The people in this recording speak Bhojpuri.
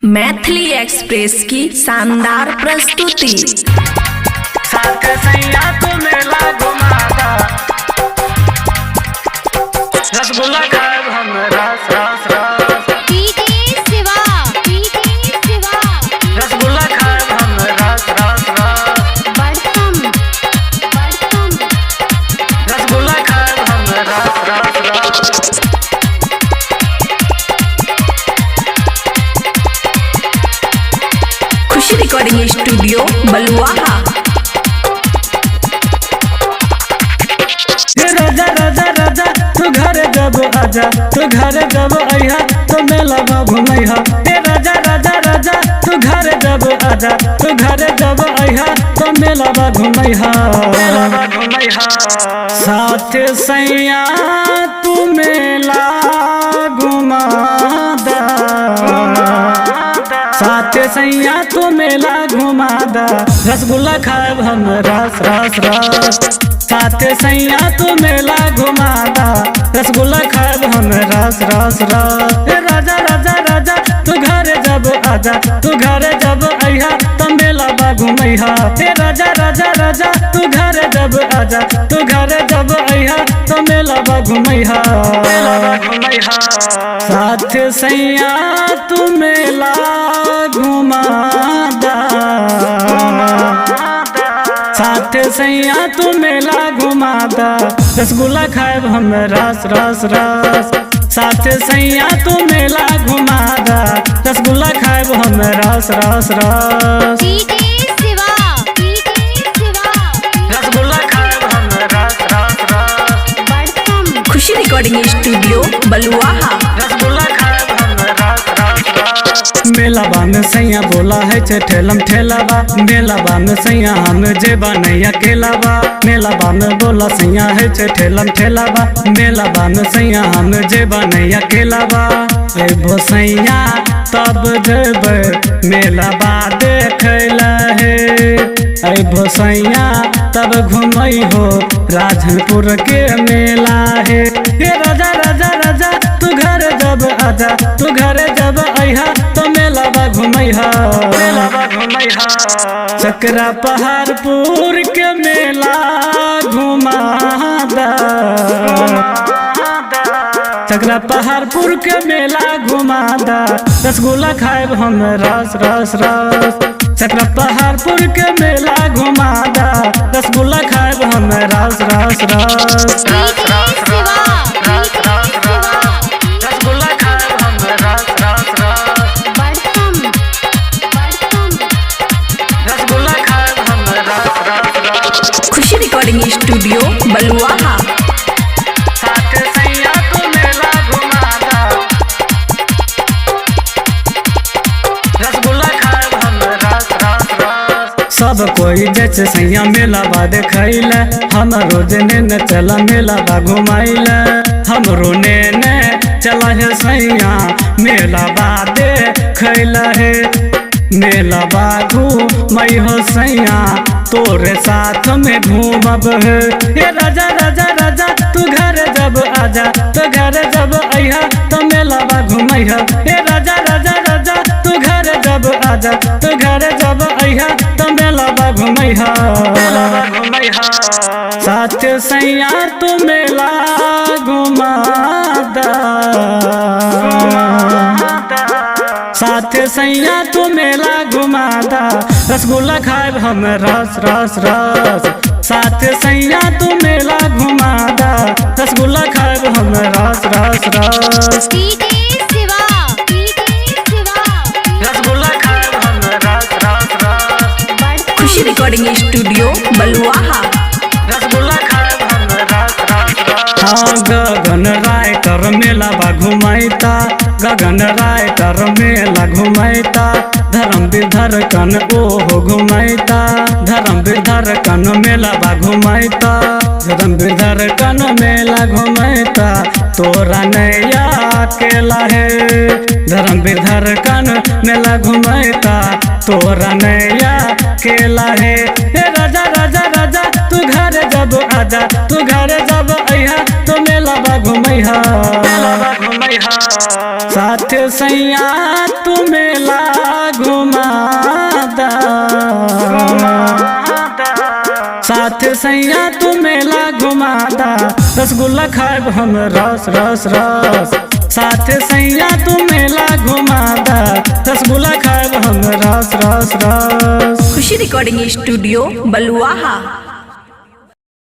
मैथिली एक्सप्रेस की शानदार प्रस्तुति। साथ सैया तो मेला घुमाता, रसगुल्ला खाएब हम रस रस रस। रसगुल्ला खाएब हम रस रस रस। रसगुल्ला खाएब हम रस रस रस। खुशी रिकॉर्डिंग स्टूडियो बलुआहा। राजा राजा राजा तू घर जब आजा, तू घर जब अइहा तो मेला घुमैहा। हे राजा राजा राजा तू घर जब आजा, तू घर जब अइहा तो मेला घुमैहा। साथ सैया तू मेला घुमादा, साथ सैया तू मेला घुमादा। रसगुल्ला खाएब हम रस रस रस। साथ सैया तू मेला घुमादा, रसगुल्ला खाएब हम रस रस रस। हे राजा राजा राजा तू घर जब आजा, तू घर जब अइहा तो मेला घुमैहा। हे राजा राजा राजा तू घर जब आजा, तू घर जब अइहा तो मेला घुमैहा। साथ सैया तू मेला घुमादा, साथ सैया तू मेला घुमादा। रसगुल्ला खाएब हम रस रस रस। साथ सैया तू मेला घुमादा, रसगुल्ला खाएब हम रस रस रस। रसगुल्ला खाएब हम रस रस रस। खुशी रिकॉर्डिंग स्टूडियो बलुआहा। रसगुल्ला खाएब हम रस रस रस। मेलाबा में सैया बोला है छे ठेलम ठेलाबा, मेलाबा में सैया हम जेबा नहीं अकेलाबा। मेलाबा में बोला सैया है छे ठेलम ठेलाबा, मेलाबा में सैया हम जेबा नहीं अकेलाबा। एबो सैया तब जेबे मेलाबा देखैला है, एबो सैया तब घुमई हो राजनपुर के मेला है। हे राजा राजा राजा तू घर जब आजा, तू घर जब अइहा तो मेला घुमैहा। चकरा पहाड़पुर के मेला घुमादा, चकरा पहाड़पुर के मेला घुमादा। रसगुल्ला खाएब हम रस रस रस। चकरा पहाड़पुर के मेला घुमादा, रसगुल्ला खाएब हम रस रस रस। रसगुल्ला खाएब हम रस रस रस। रसगुल्ला खाएब हम रस रस रस। खुशी रिकॉर्डिंग स्टूडियो बलुआहा। साथ सैया तू मेला घुमादा, रसगुल्ला खाएब हम रस रस रस। सब कोई जैसे सैया मेला बा देखैला, हम रोज ने चला मेला बा घुमाइला। हमरो ने चला है सैया मेला बा देखैला है। मेला बा घूमई हो सैया तोरे साथ में घूमब है। हे राजा राजा राजा तू घर जब आजा, तो घर जब अइहा तो मेला बा घुमैहा। हे राजा राजा राजा तू घर जब आजा, तो घर जब अइहा तो मेला बा घुमैहा। साथ सैया तू मेला घुमादा, साथ सैया तू मेला घुमादा। रसगुल्ला खाएब हम रस रस रस। साथ सैया तू मेला घुमादा, रसगुल्ला खाएब हम रस रस रस। रसगुल्ला खाएब हम रस रस रस। खुशी रिकॉर्डिंग स्टूडियो बलुआहा। रसगुल्ला खाएब हम रस रस रस। हाँ गगन रायटर मेला बा घुमैता, गगन रायटर मेला घुमैता। धर्म विधर कन ओहो घुमैता, धर्म विधर कन मेला बा घुमैता। धर्म विधर कन मेला घुमैता, तोरा नैया अकेला है। धर्म विधर कन मेला घुमैता, तोरा नैया अकेला है। हे राजा राजा राजा तू घर जब आजा, तू घर जब अइहा तो मेला घुमैहा। साथ सैया तू मेला साथ सैया तू मेला घुमादा, रसगुल्ला खाएब हम रस रस रस। साथ सैया तू मेला घुमादा, रसगुल्ला खाएब हम रस रस रस। खुशी रिकॉर्डिंग स्टूडियो बलुआहा।